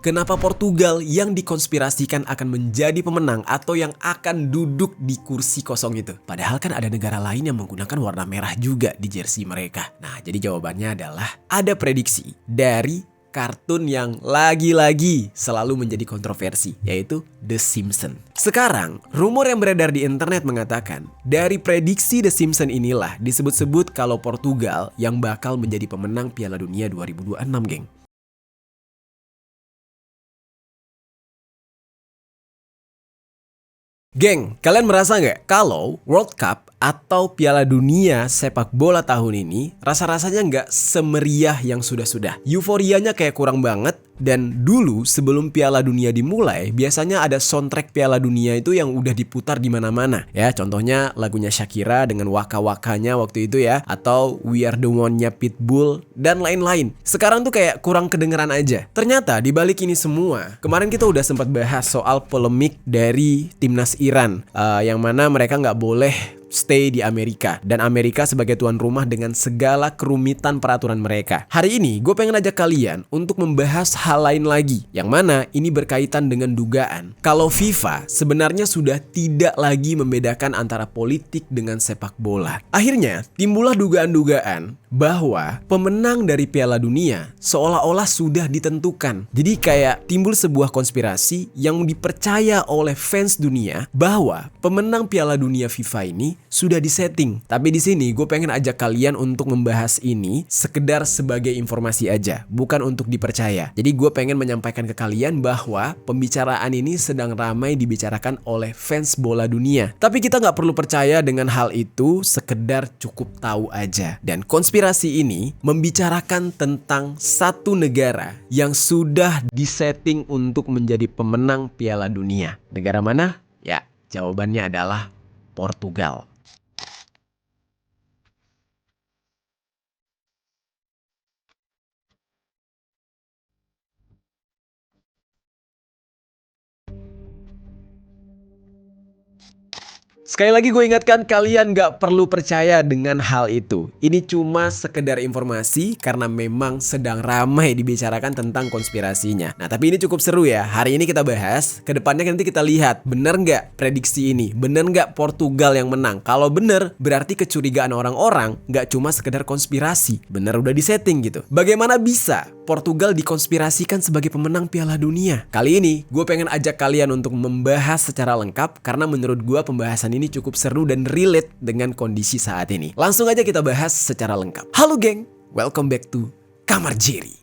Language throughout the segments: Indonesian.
kenapa Portugal yang dikonspirasikan akan menjadi pemenang atau yang akan duduk di kursi kosong itu. Padahal kan ada negara lain yang menggunakan warna merah juga di jersey mereka. Nah, jadi jawabannya adalah ada prediksi dari kartun yang lagi-lagi selalu menjadi kontroversi, yaitu The Simpsons. Sekarang, rumor yang beredar di internet mengatakan, dari prediksi The Simpsons inilah disebut-sebut kalau Portugal yang bakal menjadi pemenang Piala Dunia 2026, geng. Geng, kalian merasa nggak kalau World Cup atau Piala Dunia sepak bola tahun ini rasa-rasanya nggak semeriah yang sudah-sudah? Euforianya kayak kurang banget. Dan dulu sebelum Piala Dunia dimulai, biasanya ada soundtrack Piala Dunia itu yang udah diputar di mana-mana. Ya, contohnya lagunya Shakira dengan waka-wakanya waktu itu ya, atau We Are The One-nya Pitbull dan lain-lain. Sekarang tuh kayak kurang kedengeran aja. Ternyata di balik ini semua, kemarin kita udah sempat bahas soal polemik dari timnas Iran, yang mana mereka nggak boleh stay di Amerika, dan Amerika sebagai tuan rumah dengan segala kerumitan peraturan mereka. Hari ini gue pengen ajak kalian untuk membahas hal lain lagi, yang mana ini berkaitan dengan dugaan kalau FIFA sebenarnya sudah tidak lagi membedakan antara politik dengan sepak bola. Akhirnya timbullah dugaan-dugaan bahwa pemenang dari Piala Dunia seolah-olah sudah ditentukan. Jadi kayak timbul sebuah konspirasi yang dipercaya oleh fans dunia bahwa pemenang Piala Dunia FIFA ini sudah disetting. Tapi di sini gue pengen ajak kalian untuk membahas ini sekedar sebagai informasi aja, bukan untuk dipercaya. Jadi gue pengen menyampaikan ke kalian bahwa pembicaraan ini sedang ramai dibicarakan oleh fans bola dunia. Tapi kita nggak perlu percaya dengan hal itu, sekedar cukup tahu aja. Dan konspirasi ini membicarakan tentang satu negara yang sudah disetting untuk menjadi pemenang Piala Dunia. Negara mana? Ya, jawabannya adalah Portugal. Sekali lagi gue ingatkan kalian gak perlu percaya dengan hal itu. Ini cuma sekedar informasi karena memang sedang ramai dibicarakan tentang konspirasinya. Nah, tapi ini cukup seru ya. Hari ini kita bahas, kedepannya nanti kita lihat bener gak prediksi ini, bener gak Portugal yang menang. Kalau bener, berarti kecurigaan orang-orang gak cuma sekedar konspirasi, bener udah disetting gitu. Bagaimana bisa Portugal dikonspirasikan sebagai pemenang Piala Dunia? Kali ini gue pengen ajak kalian untuk membahas secara lengkap, karena menurut gue pembahasan ini cukup seru dan relate dengan kondisi saat ini. Langsung aja kita bahas secara lengkap. Halo geng, welcome back to Kamar Jerry.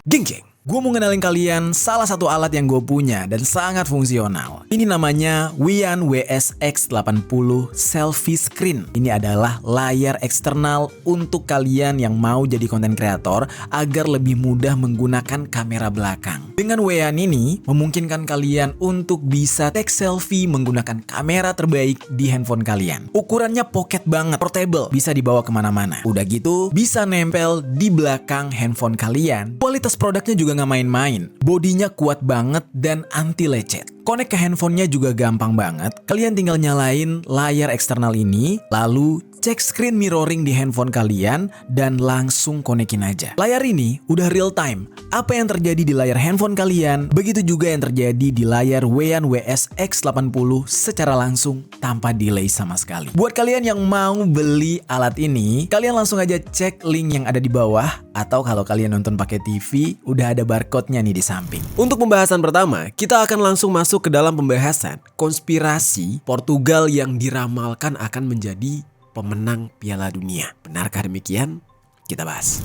Geng, gue mau ngenalin kalian salah satu alat yang gue punya dan sangat fungsional. Ini namanya Wian WSX80 Selfie Screen. Ini adalah layar eksternal untuk kalian yang mau jadi konten kreator agar lebih mudah menggunakan kamera belakang. Dengan Wian ini memungkinkan kalian untuk bisa take selfie menggunakan kamera terbaik di handphone kalian. Ukurannya pocket banget, portable, bisa dibawa kemana-mana. Udah gitu bisa nempel di belakang handphone kalian. Kualitas produknya juga nggak main-main. Bodinya kuat banget dan anti lecet. Connect ke handphonenya juga gampang banget. Kalian tinggal nyalain layar eksternal ini, lalu cek screen mirroring di handphone kalian dan langsung konekin aja. Layar ini udah real time. Apa yang terjadi di layar handphone kalian, begitu juga yang terjadi di layar Wian WSX80 secara langsung tanpa delay sama sekali. Buat kalian yang mau beli alat ini, kalian langsung aja cek link yang ada di bawah, atau kalau kalian nonton pakai TV, udah ada barcode-nya nih di samping. Untuk pembahasan pertama, kita akan langsung masuk ke dalam pembahasan konspirasi Portugal yang diramalkan akan menjadi pemenang Piala Dunia. Benarkah demikian? Kita bahas.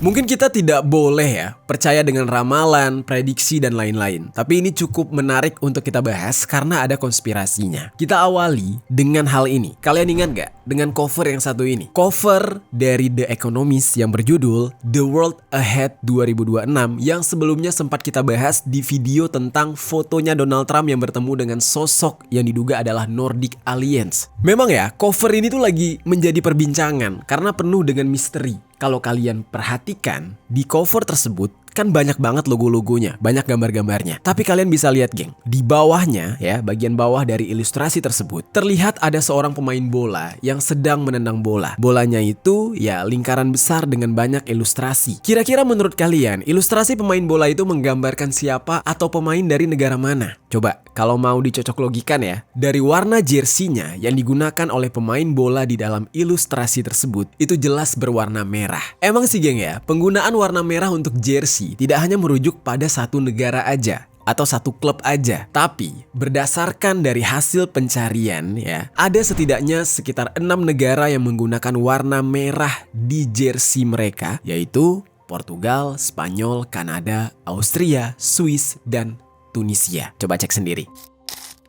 Mungkin kita tidak boleh ya percaya dengan ramalan, prediksi, dan lain-lain. Tapi ini cukup menarik untuk kita bahas karena ada konspirasinya. Kita awali dengan hal ini. Kalian ingat gak dengan cover yang satu ini? Cover dari The Economist yang berjudul The World Ahead 2026 yang sebelumnya sempat kita bahas di video tentang fotonya Donald Trump yang bertemu dengan sosok yang diduga adalah Nordic Alliance. Memang ya, cover ini tuh lagi menjadi perbincangan karena penuh dengan misteri. Kalau kalian perhatikan, di cover tersebut kan banyak banget logo-logonya, banyak gambar-gambarnya. Tapi kalian bisa lihat geng, di bawahnya ya, bagian bawah dari ilustrasi tersebut, terlihat ada seorang pemain bola yang sedang menendang bola. Bolanya itu ya lingkaran besar dengan banyak ilustrasi. Kira-kira menurut kalian, ilustrasi pemain bola itu menggambarkan siapa atau pemain dari negara mana? Coba, kalau mau dicocok logikan ya, dari warna jersinya yang digunakan oleh pemain bola di dalam ilustrasi tersebut, itu jelas berwarna merah. Emang sih geng ya, penggunaan warna merah untuk jersey tidak hanya merujuk pada satu negara aja atau satu klub aja, tapi berdasarkan dari hasil pencarian ya, ada setidaknya sekitar 6 negara yang menggunakan warna merah di jersey mereka, yaitu Portugal, Spanyol, Kanada, Austria, Swiss, dan Tunisia. Coba cek sendiri.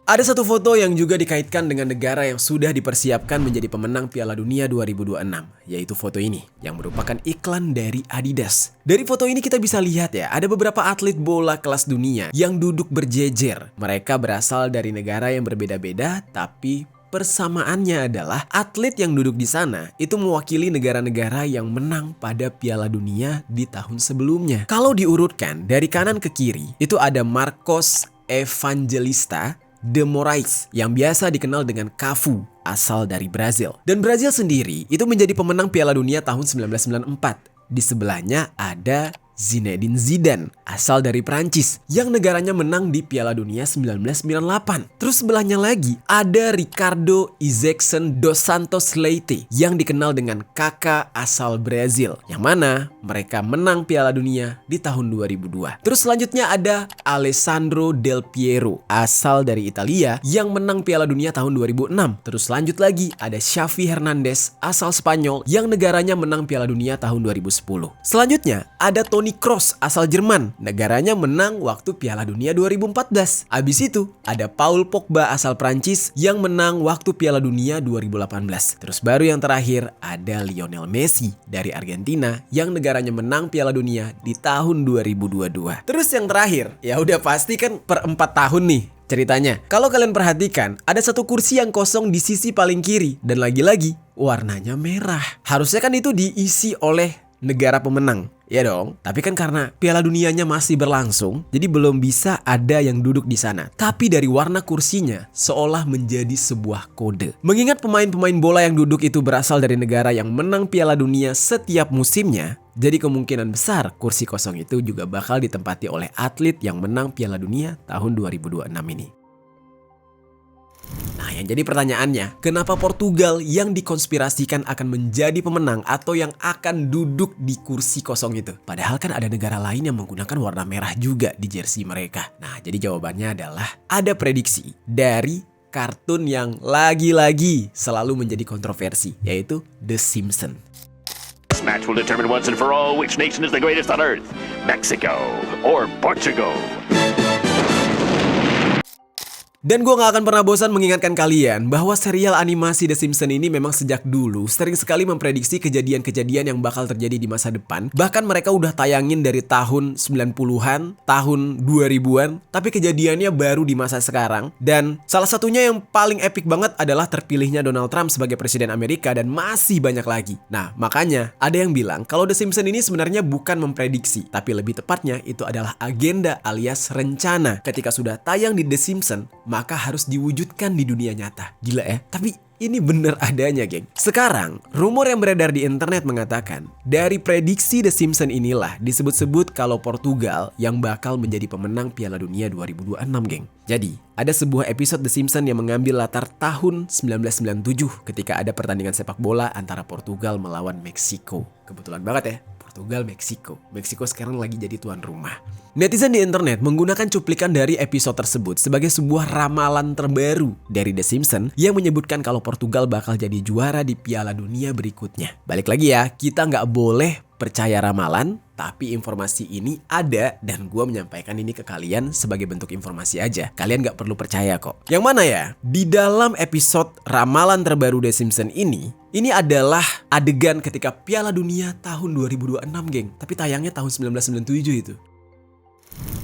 Ada satu foto yang juga dikaitkan dengan negara yang sudah dipersiapkan menjadi pemenang Piala Dunia 2026, yaitu foto ini, yang merupakan iklan dari Adidas. Dari foto ini kita bisa lihat ya, ada beberapa atlet bola kelas dunia yang duduk berjejer. Mereka berasal dari negara yang berbeda-beda, tapi persamaannya adalah atlet yang duduk di sana itu mewakili negara-negara yang menang pada Piala Dunia di tahun sebelumnya. Kalau diurutkan dari kanan ke kiri, itu ada Marcos Evangelista de Moraes yang biasa dikenal dengan Cafu, asal dari Brazil. Dan Brazil sendiri itu menjadi pemenang Piala Dunia tahun 1994. Di sebelahnya ada Zinedine Zidane, asal dari Prancis, yang negaranya menang di Piala Dunia 1998. Terus sebelahnya lagi ada Ricardo Isaacson dos Santos Leite, yang dikenal dengan Kaká, asal Brazil, yang mana mereka menang Piala Dunia di tahun 2002. Terus selanjutnya ada Alessandro Del Piero, asal dari Italia, yang menang Piala Dunia tahun 2006. Terus lanjut lagi ada Xavi Hernandez, asal Spanyol, yang negaranya menang Piala Dunia tahun 2010. Selanjutnya ada Toni Kroos, asal Jerman, negaranya menang waktu Piala Dunia 2014. Abis itu ada Paul Pogba, asal Prancis, yang menang waktu Piala Dunia 2018. Terus baru yang terakhir ada Lionel Messi dari Argentina, yang negaranya menang Piala Dunia di tahun 2022. Terus yang terakhir, ya udah pasti kan per 4 tahun nih ceritanya. Kalau kalian perhatikan, ada satu kursi yang kosong di sisi paling kiri, dan lagi-lagi warnanya merah. Harusnya kan itu diisi oleh negara pemenang, ya dong. Tapi kan karena Piala Dunianya masih berlangsung, jadi belum bisa ada yang duduk di sana. Tapi dari warna kursinya seolah menjadi sebuah kode. Mengingat pemain-pemain bola yang duduk itu berasal dari negara yang menang Piala Dunia setiap musimnya, jadi kemungkinan besar kursi kosong itu juga bakal ditempati oleh atlet yang menang Piala Dunia tahun 2026 ini. Nah, yang jadi pertanyaannya, kenapa Portugal yang dikonspirasikan akan menjadi pemenang atau yang akan duduk di kursi kosong itu? Padahal kan ada negara lain yang menggunakan warna merah juga di jersey mereka. Nah, jadi jawabannya adalah ada prediksi dari kartun yang lagi-lagi selalu menjadi kontroversi, yaitu The Simpsons. This match will determine once and for all which nation is the greatest on earth, Mexico or Portugal. Dan gue gak akan pernah bosan mengingatkan kalian bahwa serial animasi The Simpsons ini memang sejak dulu sering sekali memprediksi kejadian-kejadian yang bakal terjadi di masa depan. Bahkan mereka udah tayangin dari tahun 90-an, tahun 2000-an, tapi kejadiannya baru di masa sekarang. Dan salah satunya yang paling epic banget adalah terpilihnya Donald Trump sebagai presiden Amerika, dan masih banyak lagi. Nah, makanya ada yang bilang kalau The Simpsons ini sebenarnya bukan memprediksi, tapi lebih tepatnya itu adalah agenda alias rencana. Ketika sudah tayang di The Simpsons, maka harus diwujudkan di dunia nyata. Gila ya, tapi ini bener adanya geng. Sekarang, rumor yang beredar di internet mengatakan dari prediksi The Simpsons inilah disebut-sebut kalau Portugal yang bakal menjadi pemenang Piala Dunia 2026 geng. Jadi, ada sebuah episode The Simpsons yang mengambil latar tahun 1997 ketika ada pertandingan sepak bola antara Portugal melawan Meksiko. Kebetulan banget ya, Portugal, Meksiko. Meksiko sekarang lagi jadi tuan rumah. Netizen di internet menggunakan cuplikan dari episode tersebut sebagai sebuah ramalan terbaru dari The Simpsons yang menyebutkan kalau Portugal bakal jadi juara di Piala Dunia berikutnya. Balik lagi ya, kita nggak boleh percaya ramalan, tapi informasi ini ada dan gue menyampaikan ini ke kalian sebagai bentuk informasi aja. Kalian nggak perlu percaya kok. Yang mana ya? Di dalam episode ramalan terbaru The Simpsons ini adalah adegan ketika Piala Dunia tahun 2026 geng. Tapi tayangnya tahun 1997 itu.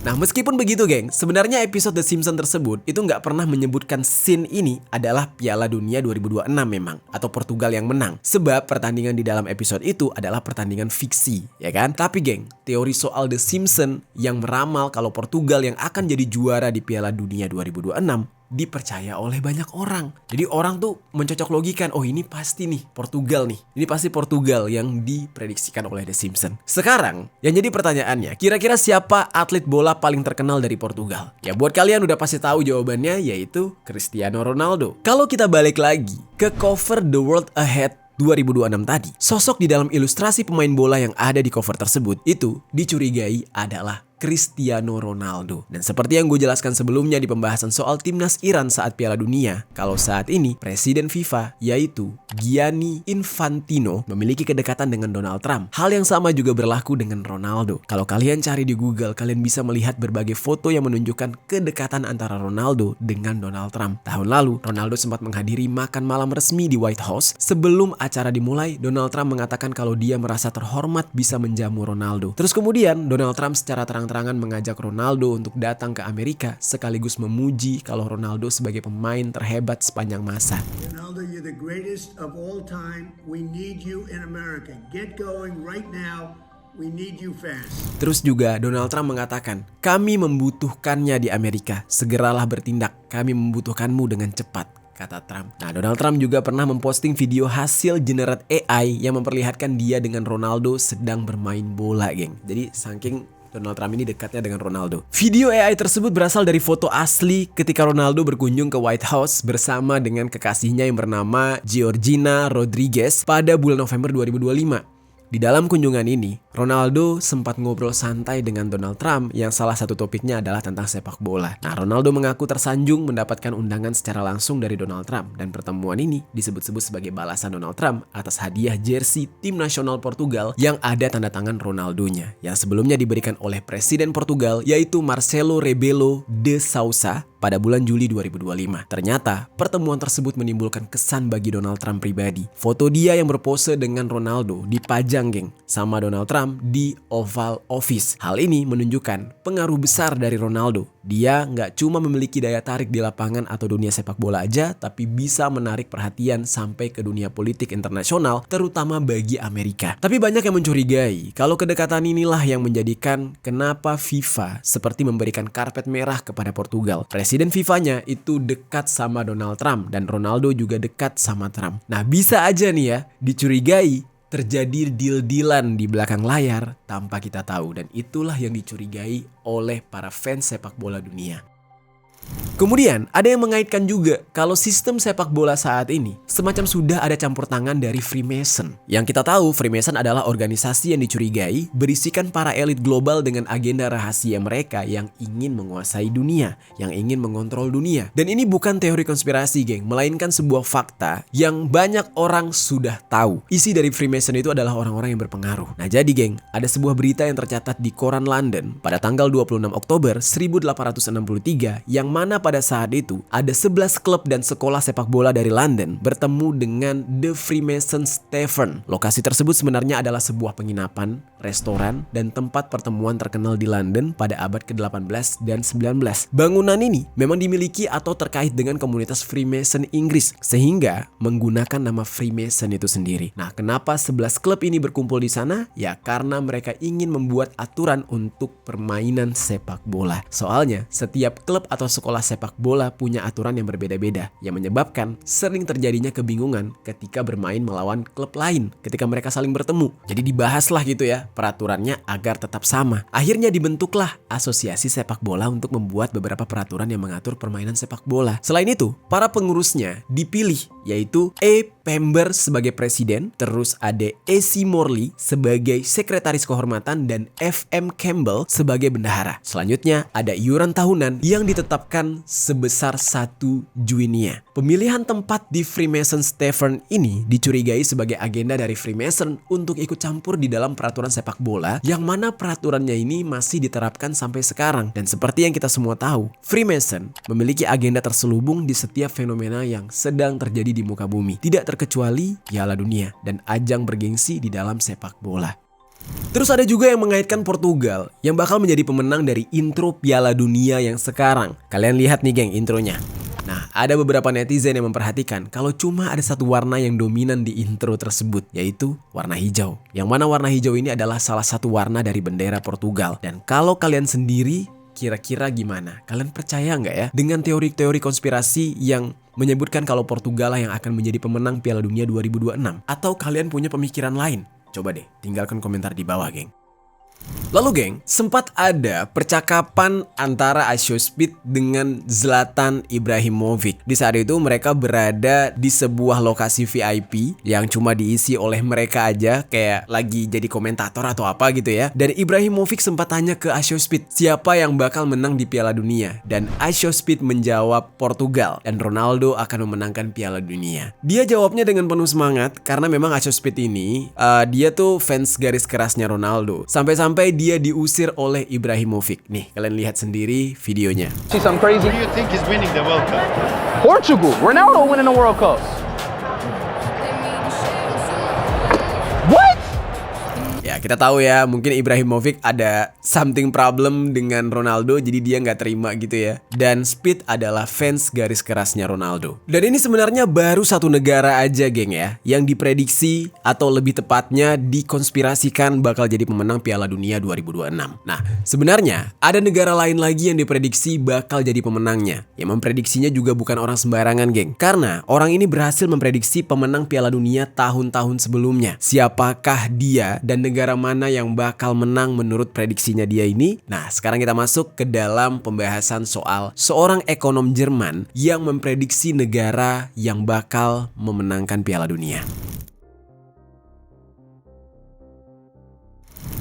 Nah, meskipun begitu geng, sebenarnya episode The Simpsons tersebut itu nggak pernah menyebutkan scene ini adalah Piala Dunia 2026 memang, atau Portugal yang menang. Sebab pertandingan di dalam episode itu adalah pertandingan fiksi, ya kan? Tapi geng, teori soal The Simpsons yang meramal kalau Portugal yang akan jadi juara di Piala Dunia 2026 dipercaya oleh banyak orang. Jadi orang tuh mencocok logikan, oh ini pasti nih Portugal nih. Ini pasti Portugal yang diprediksikan oleh The Simpsons. Sekarang, yang jadi pertanyaannya, kira-kira siapa atlet bola paling terkenal dari Portugal? Ya buat kalian udah pasti tahu jawabannya, yaitu Cristiano Ronaldo. Kalau kita balik lagi ke cover The World Ahead 2026 tadi, sosok di dalam ilustrasi pemain bola yang ada di cover tersebut itu dicurigai adalah Cristiano Ronaldo. Dan seperti yang gue jelaskan sebelumnya di pembahasan soal timnas Iran saat Piala Dunia, kalau saat ini Presiden FIFA yaitu Gianni Infantino memiliki kedekatan dengan Donald Trump. Hal yang sama juga berlaku dengan Ronaldo. Kalau kalian cari di Google, kalian bisa melihat berbagai foto yang menunjukkan kedekatan antara Ronaldo dengan Donald Trump. Tahun lalu, Ronaldo sempat menghadiri makan malam resmi di White House. Sebelum acara dimulai, Donald Trump mengatakan kalau dia merasa terhormat bisa menjamu Ronaldo. Terus kemudian, Donald Trump secara terang-terangan mengajak Ronaldo untuk datang ke Amerika sekaligus memuji kalau Ronaldo sebagai pemain terhebat sepanjang masa. Ronaldo, you're the greatest of all time. We need you in America. Get going right now. We need you fast. Terus juga Donald Trump mengatakan, kami membutuhkannya di Amerika. Segeralah bertindak. Kami membutuhkanmu dengan cepat, kata Trump. Nah, Donald Trump juga pernah memposting video hasil generate AI yang memperlihatkan dia dengan Ronaldo sedang bermain bola, geng. Jadi saking Donald Trump ini dekatnya dengan Ronaldo. Video AI tersebut berasal dari foto asli ketika Ronaldo berkunjung ke White House bersama dengan kekasihnya yang bernama Georgina Rodriguez pada bulan November 2025. Di dalam kunjungan ini, Ronaldo sempat ngobrol santai dengan Donald Trump yang salah satu topiknya adalah tentang sepak bola. Nah, Ronaldo mengaku tersanjung mendapatkan undangan secara langsung dari Donald Trump dan pertemuan ini disebut-sebut sebagai balasan Donald Trump atas hadiah jersey tim nasional Portugal yang ada tanda tangan Ronaldonya yang sebelumnya diberikan oleh Presiden Portugal yaitu Marcelo Rebelo de Sousa pada bulan Juli 2025. Ternyata, pertemuan tersebut menimbulkan kesan bagi Donald Trump pribadi. Foto dia yang berpose dengan Ronaldo dipajang, geng, sama Donald Trump di Oval Office. Hal ini menunjukkan pengaruh besar dari Ronaldo. Dia nggak cuma memiliki daya tarik di lapangan atau dunia sepak bola aja, tapi bisa menarik perhatian sampai ke dunia politik internasional, terutama bagi Amerika. Tapi banyak yang mencurigai kalau kedekatan inilah yang menjadikan kenapa FIFA seperti memberikan karpet merah kepada Portugal. Presiden FIFA-nya itu dekat sama Donald Trump dan Ronaldo juga dekat sama Trump. Nah, bisa aja nih ya dicurigai terjadi deal-dealan di belakang layar tanpa kita tahu, dan itulah yang dicurigai oleh para fans sepak bola dunia. Kemudian ada yang mengaitkan juga kalau sistem sepak bola saat ini semacam sudah ada campur tangan dari Freemason. Yang kita tahu Freemason adalah organisasi yang dicurigai berisikan para elit global dengan agenda rahasia mereka yang ingin menguasai dunia, yang ingin mengontrol dunia. Dan ini bukan teori konspirasi, geng, melainkan sebuah fakta yang banyak orang sudah tahu. Isi dari Freemason itu adalah orang-orang yang berpengaruh. Nah jadi geng, ada sebuah berita yang tercatat di koran London pada tanggal 26 Oktober 1863 yang mana pada saat itu ada 11 klub dan sekolah sepak bola dari London bertemu dengan The Freemasons Tavern. Lokasi tersebut sebenarnya adalah sebuah penginapan, restoran, dan tempat pertemuan terkenal di London pada abad ke-18 dan 19. Bangunan ini memang dimiliki atau terkait dengan komunitas Freemason Inggris sehingga menggunakan nama Freemason itu sendiri. Nah, kenapa 11 klub ini berkumpul di sana? Ya karena mereka ingin membuat aturan untuk permainan sepak bola. Soalnya setiap klub atau sekolah sepak bola punya aturan yang berbeda-beda yang menyebabkan sering terjadinya kebingungan ketika bermain melawan klub lain ketika mereka saling bertemu. Jadi dibahaslah gitu ya peraturannya agar tetap sama. Akhirnya dibentuklah asosiasi sepak bola untuk membuat beberapa peraturan yang mengatur permainan sepak bola. Selain itu, para pengurusnya dipilih yaitu E. Pember sebagai presiden, terus ada A.C. Morley sebagai sekretaris kehormatan dan F.M. Campbell sebagai bendahara. Selanjutnya ada iuran tahunan yang ditetapkan sebesar 1 juinia. Pemilihan tempat di Freemasons Tavern ini dicurigai sebagai agenda dari Freemason untuk ikut campur di dalam peraturan sepak bola yang mana peraturannya ini masih diterapkan sampai sekarang. Dan seperti yang kita semua tahu, Freemason memiliki agenda terselubung di setiap fenomena yang sedang terjadi di muka bumi. Tidak terkecuali Piala Dunia dan ajang bergengsi di dalam sepak bola. Terus ada juga yang mengaitkan Portugal yang bakal menjadi pemenang dari intro Piala Dunia yang sekarang. Kalian lihat nih geng intronya. Nah, ada beberapa netizen yang memperhatikan kalau cuma ada satu warna yang dominan di intro tersebut, yaitu warna hijau. Yang mana warna hijau ini adalah salah satu warna dari bendera Portugal. Dan kalau kalian sendiri, kira-kira gimana? Kalian percaya nggak ya dengan teori-teori konspirasi yang menyebutkan kalau Portugal lah yang akan menjadi pemenang Piala Dunia 2026? Atau kalian punya pemikiran lain? Coba deh, tinggalkan komentar di bawah, geng. Lalu geng, sempat ada percakapan antara Aisho Speed dengan Zlatan Ibrahimovic. Di saat itu mereka berada di sebuah lokasi VIP yang cuma diisi oleh mereka aja, kayak lagi jadi komentator atau apa gitu ya. Dan Ibrahimovic sempat tanya ke Aisho Speed, siapa yang bakal menang di Piala Dunia? Dan Aisho Speed menjawab Portugal dan Ronaldo akan memenangkan Piala Dunia. Dia jawabnya dengan penuh semangat karena memang Aisho Speed ini dia tuh fans garis kerasnya Ronaldo. Sampai dia diusir oleh Ibrahimovic. Nih, kalian lihat sendiri videonya. See something crazy? Who do you think is winning the World Cup? Portugal. Ronaldo winning the World Cup. What? Ya, kita tahu ya, mungkin Ibrahimovic ada something problem dengan Ronaldo, jadi dia nggak terima gitu ya. Dan Speed adalah fans garis kerasnya Ronaldo. Dan ini sebenarnya baru satu negara aja, geng ya, yang diprediksi atau lebih tepatnya dikonspirasikan bakal jadi pemenang Piala Dunia 2026. Nah, sebenarnya ada negara lain lagi yang diprediksi bakal jadi pemenangnya. Yang memprediksinya juga bukan orang sembarangan, geng. Karena orang ini berhasil memprediksi pemenang Piala Dunia tahun-tahun sebelumnya. Siapakah dia dan negara mana yang bakal menang menurut prediksinya dia ini? Nah, sekarang kita masuk ke dalam pembahasan soal seorang ekonom Jerman yang memprediksi negara yang bakal memenangkan Piala Dunia.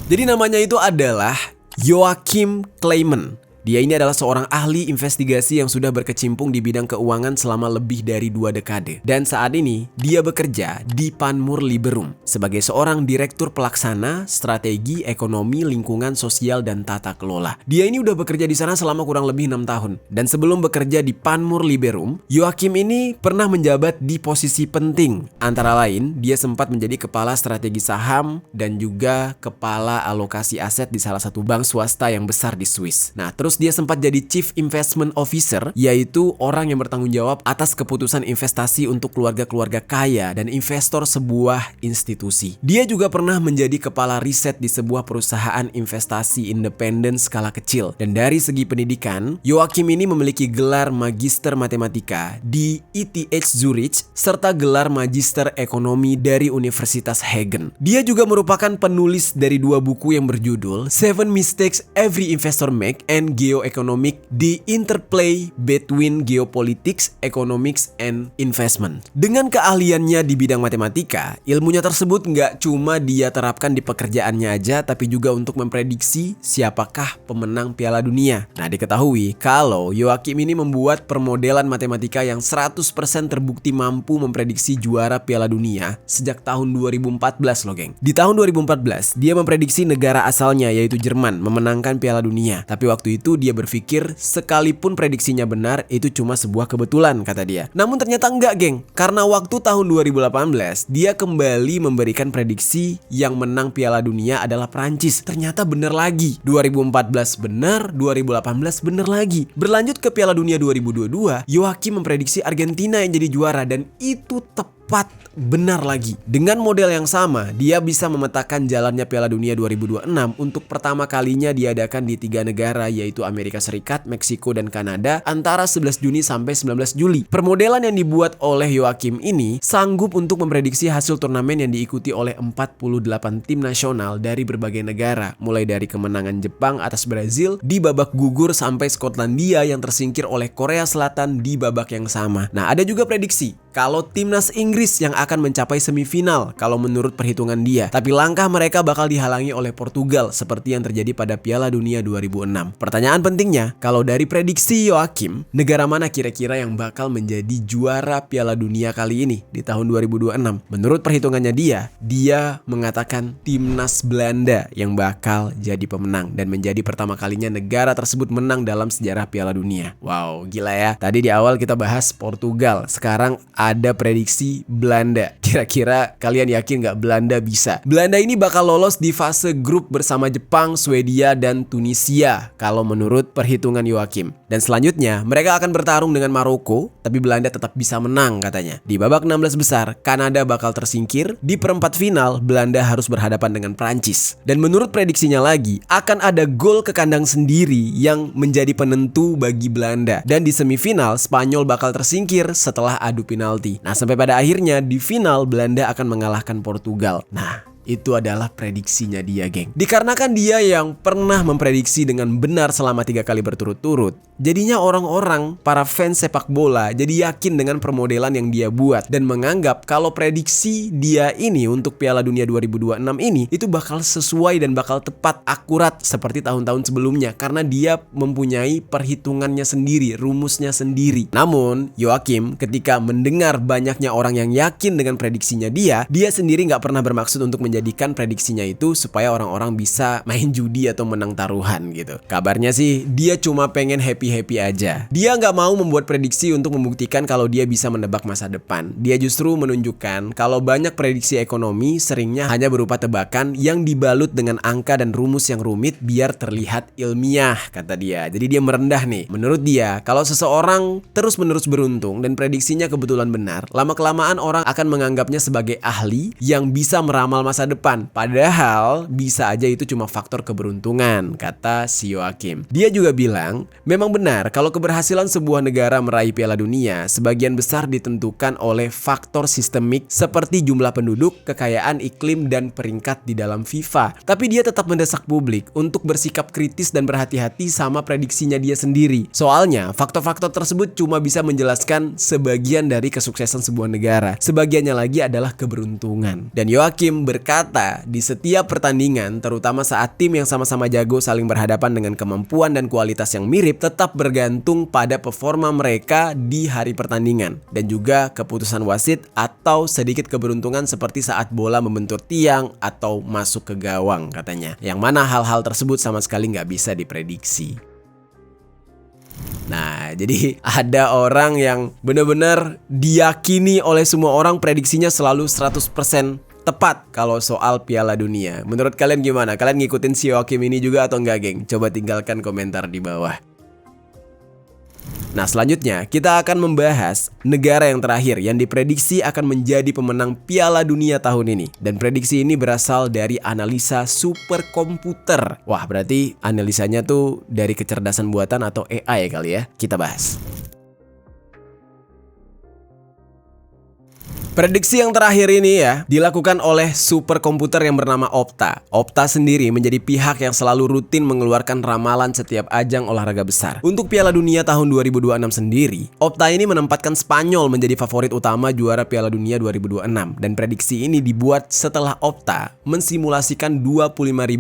Jadi namanya itu adalah Joachim Kleiman. Dia ini adalah seorang ahli investigasi yang sudah berkecimpung di bidang keuangan selama lebih dari 2 dekade. Dan saat ini, dia bekerja di Panmure Liberum sebagai seorang direktur pelaksana strategi ekonomi, lingkungan sosial, dan tata kelola. Dia ini udah bekerja di sana selama kurang lebih 6 tahun. Dan sebelum bekerja di Panmure Liberum, Joachim ini pernah menjabat di posisi penting. Antara lain, dia sempat menjadi kepala strategi saham dan juga kepala alokasi aset di salah satu bank swasta yang besar di Swiss. Nah, terus dia sempat jadi Chief Investment Officer, yaitu orang yang bertanggung jawab atas keputusan investasi untuk keluarga-keluarga kaya dan investor sebuah institusi. Dia juga pernah menjadi kepala riset di sebuah perusahaan investasi independen skala kecil. Dan dari segi pendidikan, Joachim ini memiliki gelar Magister Matematika di ETH Zurich serta gelar Magister Ekonomi dari Universitas Hagen. Dia juga merupakan penulis dari 2 buku yang berjudul 7 Mistakes Every Investor Make and Geoeconomic: The Interplay Between Geopolitics, Economics, and Investment. Dengan keahliannya di bidang matematika, ilmunya tersebut nggak cuma dia terapkan di pekerjaannya aja, tapi juga untuk memprediksi siapakah pemenang Piala Dunia. Nah, diketahui kalau Joachim ini membuat permodelan matematika yang 100% terbukti mampu memprediksi juara Piala Dunia sejak tahun 2014 loh, geng. Di tahun 2014, dia memprediksi negara asalnya yaitu Jerman memenangkan Piala Dunia. Tapi waktu itu dia berpikir sekalipun prediksinya benar, itu cuma sebuah kebetulan, kata dia. Namun ternyata enggak, geng. Karena waktu tahun 2018, dia kembali memberikan prediksi yang menang Piala Dunia adalah Prancis. Ternyata benar lagi. 2014 benar, 2018 benar lagi. Berlanjut ke Piala Dunia 2022, Joachim memprediksi Argentina yang jadi juara dan itu tepat benar lagi. Dengan model yang sama, dia bisa memetakan jalannya Piala Dunia 2026 untuk pertama kalinya diadakan di 3 negara, yaitu Amerika Serikat, Meksiko, dan Kanada antara 11 Juni sampai 19 Juli. Permodelan yang dibuat oleh Joachim ini sanggup untuk memprediksi hasil turnamen yang diikuti oleh 48 tim nasional dari berbagai negara, mulai dari kemenangan Jepang atas Brazil di babak gugur sampai Skotlandia yang tersingkir oleh Korea Selatan di babak yang sama. Nah, ada juga prediksi kalau timnas Inggris yang akan mencapai semifinal kalau menurut perhitungan dia. Tapi langkah mereka bakal dihalangi oleh Portugal seperti yang terjadi pada Piala Dunia 2006. Pertanyaan pentingnya, kalau dari prediksi Joachim, negara mana kira-kira yang bakal menjadi juara Piala Dunia kali ini di tahun 2026? Menurut perhitungannya dia mengatakan timnas Belanda yang bakal jadi pemenang dan menjadi pertama kalinya negara tersebut menang dalam sejarah Piala Dunia. Wow, gila ya. Tadi di awal kita bahas Portugal, sekarang ada prediksi Belanda. Kira-kira kalian yakin nggak Belanda bisa? Belanda ini bakal lolos di fase grup bersama Jepang, Swedia, dan Tunisia kalau menurut perhitungan Joachim. Dan selanjutnya mereka akan bertarung dengan Maroko, tapi Belanda tetap bisa menang katanya. Di babak 16 besar, Kanada bakal tersingkir. Di perempat final, Belanda harus berhadapan dengan Prancis. Dan menurut prediksinya lagi, akan ada gol ke kandang sendiri yang menjadi penentu bagi Belanda. Dan di semifinal, Spanyol bakal tersingkir setelah adu penalti. Nah, sampai pada akhirnya di final Belanda akan mengalahkan Portugal. Nah, itu adalah prediksinya dia, geng. Dikarenakan dia yang pernah memprediksi dengan benar selama 3 kali berturut-turut, jadinya orang-orang, para fans sepak bola, jadi yakin dengan permodelan yang dia buat dan menganggap kalau prediksi dia ini untuk Piala Dunia 2026 ini itu bakal sesuai dan bakal tepat, akurat seperti tahun-tahun sebelumnya karena dia mempunyai perhitungannya sendiri, rumusnya sendiri. Namun, Joachim ketika mendengar banyaknya orang yang yakin dengan prediksinya dia sendiri nggak pernah bermaksud untuk menjadikan prediksinya itu supaya orang-orang bisa main judi atau menang taruhan gitu. Kabarnya sih dia cuma pengen happy-happy aja. Dia nggak mau membuat prediksi untuk membuktikan kalau dia bisa menebak masa depan. Dia justru menunjukkan kalau banyak prediksi ekonomi seringnya hanya berupa tebakan yang dibalut dengan angka dan rumus yang rumit biar terlihat ilmiah, kata dia. Jadi dia merendah nih. Menurut dia, kalau seseorang terus-menerus beruntung dan prediksinya kebetulan benar, lama-kelamaan orang akan menganggapnya sebagai ahli yang bisa meramal masa depan. Padahal bisa aja itu cuma faktor keberuntungan, kata si Joachim. Dia juga bilang, memang benar kalau keberhasilan sebuah negara meraih Piala Dunia sebagian besar ditentukan oleh faktor sistemik seperti jumlah penduduk, kekayaan iklim, dan peringkat di dalam FIFA. Tapi dia tetap mendesak publik untuk bersikap kritis dan berhati-hati sama prediksinya dia sendiri. Soalnya, faktor-faktor tersebut cuma bisa menjelaskan sebagian dari kesuksesan sebuah negara. Sebagiannya lagi adalah keberuntungan. Dan Joachim berkata, di setiap pertandingan, terutama saat tim yang sama-sama jago saling berhadapan dengan kemampuan dan kualitas yang mirip, tetap bergantung pada performa mereka di hari pertandingan. Dan juga keputusan wasit atau sedikit keberuntungan seperti saat bola membentur tiang atau masuk ke gawang, katanya. Yang mana hal-hal tersebut sama sekali nggak bisa diprediksi. Nah, jadi ada orang yang benar-benar diyakini oleh semua orang prediksinya selalu 100% tepat kalau soal Piala Dunia. Menurut kalian gimana? Kalian ngikutin si Joachim ini juga atau enggak, geng? Coba tinggalkan komentar di bawah. Nah, selanjutnya kita akan membahas negara yang terakhir yang diprediksi akan menjadi pemenang Piala Dunia tahun ini. Dan prediksi ini berasal dari analisa superkomputer. Wah, berarti analisanya tuh dari kecerdasan buatan atau AI kali ya. Kita bahas. Prediksi yang terakhir ini ya dilakukan oleh superkomputer yang bernama Opta. Opta sendiri menjadi pihak yang selalu rutin mengeluarkan ramalan setiap ajang olahraga besar. Untuk Piala Dunia tahun 2026 sendiri, Opta ini menempatkan Spanyol menjadi favorit utama juara Piala Dunia 2026. Dan prediksi ini dibuat setelah Opta mensimulasikan 25.000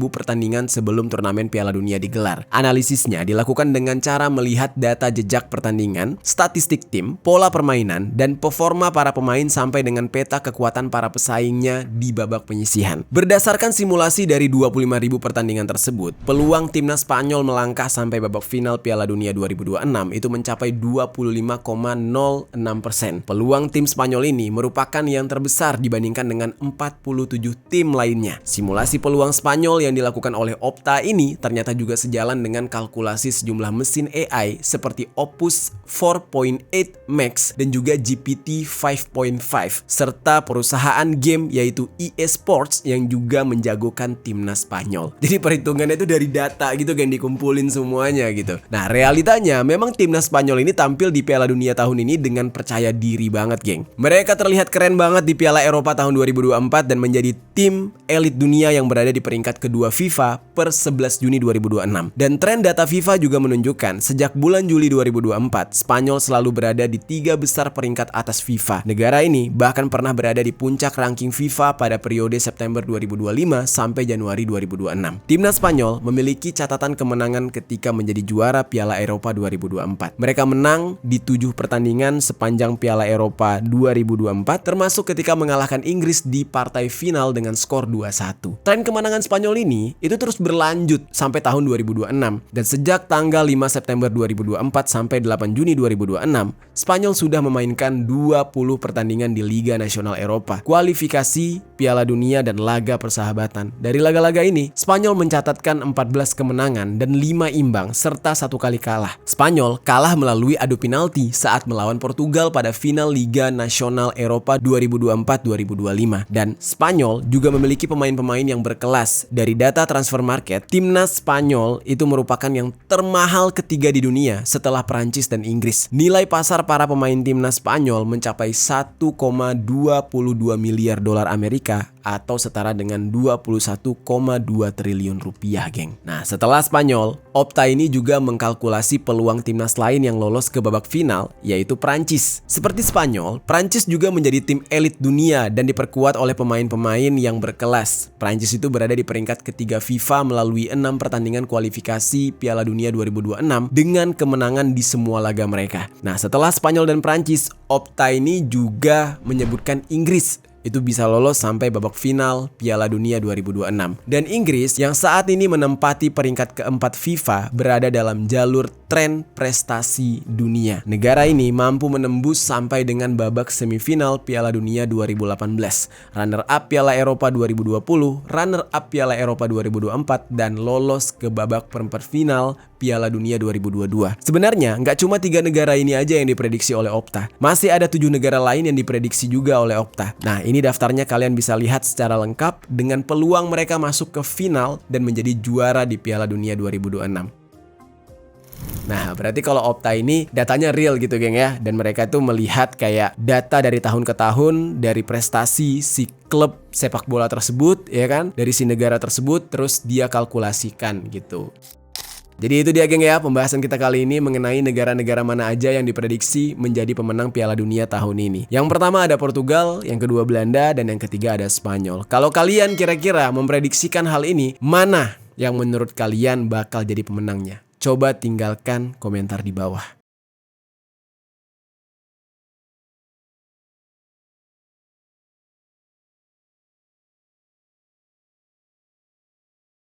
pertandingan sebelum turnamen Piala Dunia digelar. Analisisnya dilakukan dengan cara melihat data jejak pertandingan, statistik tim, pola permainan, dan performa para pemain sampai dengan peta kekuatan para pesaingnya di babak penyisihan. Berdasarkan simulasi dari 25.000 pertandingan tersebut, peluang timnas Spanyol melangkah sampai babak final Piala Dunia 2026 itu mencapai 25,06%. Peluang tim Spanyol ini merupakan yang terbesar dibandingkan dengan 47 tim lainnya. Simulasi peluang Spanyol yang dilakukan oleh Opta ini ternyata juga sejalan dengan kalkulasi sejumlah mesin AI seperti Opus 4.8 Max dan juga GPT 5.5 serta perusahaan game yaitu EA Sports yang juga menjagokan timnas Spanyol. Jadi perhitungannya itu dari data gitu kan, dikumpulin semuanya gitu. Nah, realitanya memang timnas Spanyol ini tampil di Piala Dunia tahun ini dengan percaya diri banget, geng. Mereka terlihat keren banget di Piala Eropa tahun 2024 dan menjadi tim elit dunia yang berada di peringkat kedua FIFA per 11 Juni 2026. Dan tren data FIFA juga menunjukkan sejak bulan Juli 2024, Spanyol selalu berada di 3 besar peringkat atas FIFA. Negara ini bahkan pernah berada di puncak ranking FIFA pada periode September 2025 sampai Januari 2026. Timnas Spanyol memiliki catatan kemenangan ketika menjadi juara Piala Eropa 2024. Mereka menang di 7 pertandingan sepanjang Piala Eropa 2024, termasuk ketika mengalahkan Inggris di partai final dengan skor 2-1. Tren kemenangan Spanyol ini itu terus berlanjut sampai tahun 2026, dan sejak tanggal 5 September 2024 sampai 8 Juni 2026, Spanyol sudah memainkan 20 pertandingan di Liga Nasional Eropa, kualifikasi, Piala Dunia, dan laga persahabatan. Dari laga-laga ini, Spanyol mencatatkan 14 kemenangan dan 5 imbang serta 1 kali kalah. Spanyol kalah melalui adu penalti saat melawan Portugal pada final Liga Nasional Eropa 2024-2025. Dan Spanyol juga memiliki pemain-pemain yang berkelas. Dari data transfer market, timnas Spanyol itu merupakan yang termahal ketiga di dunia setelah Prancis dan Inggris. Nilai pasar para pemain timnas Spanyol mencapai 1,22 miliar dolar Amerika atau setara dengan 21,2 triliun rupiah, geng. Nah, setelah Spanyol, Opta ini juga mengkalkulasi peluang timnas lain yang lolos ke babak final, yaitu Prancis. Seperti Spanyol, Prancis juga menjadi tim elit dunia dan diperkuat oleh pemain-pemain yang berkelas. Prancis itu berada di peringkat ketiga FIFA melalui 6 pertandingan kualifikasi Piala Dunia 2026 dengan kemenangan di semua laga mereka. Nah, setelah Spanyol dan Prancis, Opta ini juga menyebutkan Inggris itu bisa lolos sampai babak final Piala Dunia 2026. Dan Inggris yang saat ini menempati peringkat keempat FIFA berada dalam jalur tren prestasi dunia. Negara ini mampu menembus sampai dengan babak semifinal Piala Dunia 2018, runner up Piala Eropa 2020, runner up Piala Eropa 2024, dan lolos ke babak perempat final Piala Dunia 2022. Sebenarnya nggak cuma 3 negara ini aja yang diprediksi oleh Opta. Masih ada 7 negara lain yang diprediksi juga oleh Opta. Nah, ini daftarnya kalian bisa lihat secara lengkap dengan peluang mereka masuk ke final dan menjadi juara di Piala Dunia 2026. Nah, berarti kalau Opta ini datanya real gitu, geng ya. Dan mereka tuh melihat kayak data dari tahun ke tahun, dari prestasi si klub sepak bola tersebut, ya kan, dari si negara tersebut, terus dia kalkulasikan gitu. Jadi itu dia, geng ya, pembahasan kita kali ini mengenai negara-negara mana aja yang diprediksi menjadi pemenang Piala Dunia tahun ini. Yang pertama ada Portugal, yang kedua Belanda, dan yang ketiga ada Spanyol. Kalau kalian kira-kira memprediksikan hal ini, mana yang menurut kalian bakal jadi pemenangnya? Coba tinggalkan komentar di bawah.